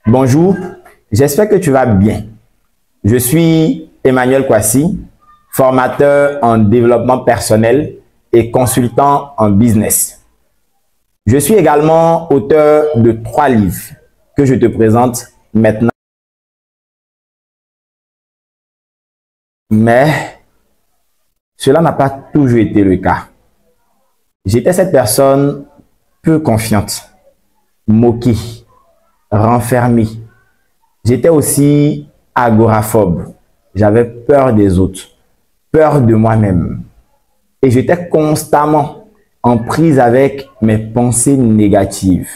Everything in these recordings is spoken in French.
Bonjour, j'espère que tu vas bien. Je suis Emmanuel Kwasi, formateur en développement personnel et consultant en business. Je suis également auteur de 3 livres que je te présente maintenant. Mais cela n'a pas toujours été le cas. J'étais cette personne peu confiante, moquée, renfermée. J'étais aussi agoraphobe. J'avais peur des autres, peur de moi-même. Et j'étais constamment en prise avec mes pensées négatives.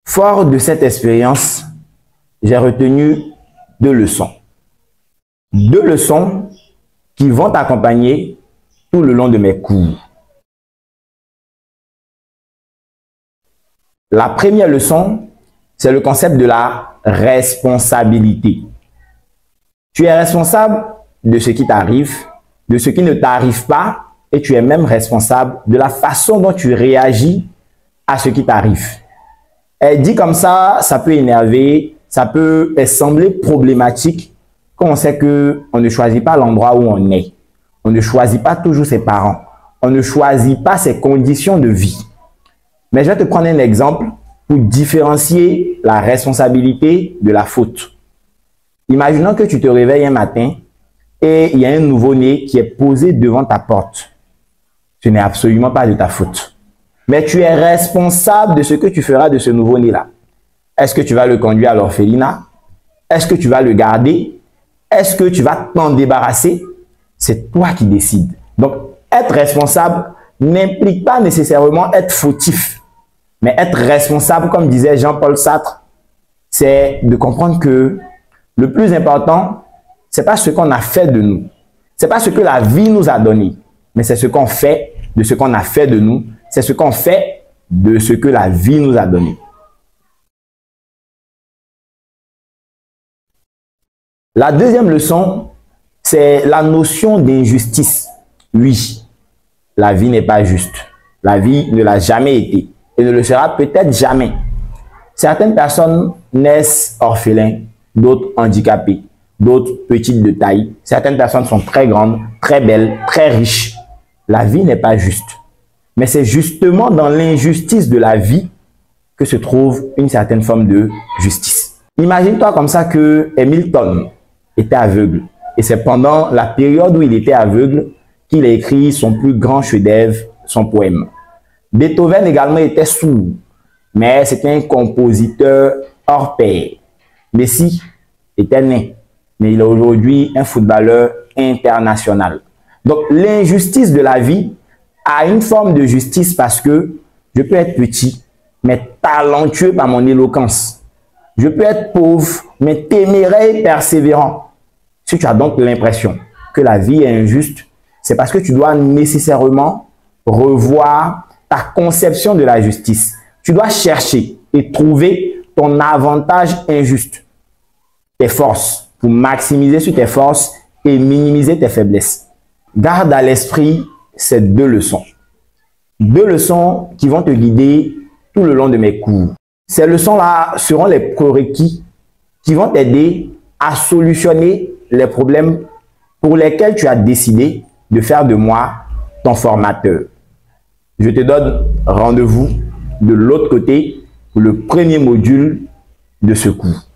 Fort de cette expérience, j'ai retenu 2 leçons. 2 leçons qui vont t'accompagner tout le long de mes cours. La première leçon, c'est le concept de la responsabilité. Tu es responsable de ce qui t'arrive, de ce qui ne t'arrive pas, et tu es même responsable de la façon dont tu réagis à ce qui t'arrive. Et dit comme ça peut énerver, ça peut sembler problématique quand on sait qu'on ne choisit pas l'endroit où on est. On ne choisit pas toujours ses parents. On ne choisit pas ses conditions de vie. Mais je vais te prendre un exemple pour différencier la responsabilité de la faute. Imaginons que tu te réveilles un matin et il y a un nouveau-né qui est posé devant ta porte. Ce n'est absolument pas de ta faute. Mais tu es responsable de ce que tu feras de ce nouveau-né-là. Est-ce que tu vas le conduire à l'orphelinat? Est-ce que tu vas le garder? Est-ce que tu vas t'en débarrasser? C'est toi qui décides. Donc, être responsable n'implique pas nécessairement être fautif. Mais être responsable, comme disait Jean-Paul Sartre, c'est de comprendre que le plus important, c'est pas ce qu'on a fait de nous. C'est pas ce que la vie nous a donné. Mais c'est ce qu'on fait de ce qu'on a fait de nous. C'est ce qu'on fait de ce que la vie nous a donné. La deuxième leçon, c'est la notion d'injustice. Oui, la vie n'est pas juste. La vie ne l'a jamais été et ne le sera peut-être jamais. Certaines personnes naissent orphelins, d'autres handicapés, d'autres petites de taille. Certaines personnes sont très grandes, très belles, très riches. La vie n'est pas juste. Mais c'est justement dans l'injustice de la vie que se trouve une certaine forme de justice. Imagine-toi comme ça que Hamilton était aveugle. Et c'est pendant la période où il était aveugle qu'il a écrit son plus grand chef-d'œuvre, son poème. Beethoven également était sourd, mais c'était un compositeur hors pair. Messi était né, mais il est aujourd'hui un footballeur international. Donc l'injustice de la vie a une forme de justice parce que je peux être petit, mais talentueux par mon éloquence. Je peux être pauvre, mais téméraire et persévérant. Si tu as donc l'impression que la vie est injuste, c'est parce que tu dois nécessairement revoir ta conception de la justice. Tu dois chercher et trouver ton avantage injuste, tes forces, pour maximiser sur tes forces et minimiser tes faiblesses. Garde à l'esprit ces 2 leçons. 2 leçons qui vont te guider tout le long de mes cours. Ces leçons-là seront les prérequis qui vont t'aider à solutionner les problèmes pour lesquels tu as décidé de faire de moi ton formateur. Je te donne rendez-vous de l'autre côté pour le premier module de ce cours.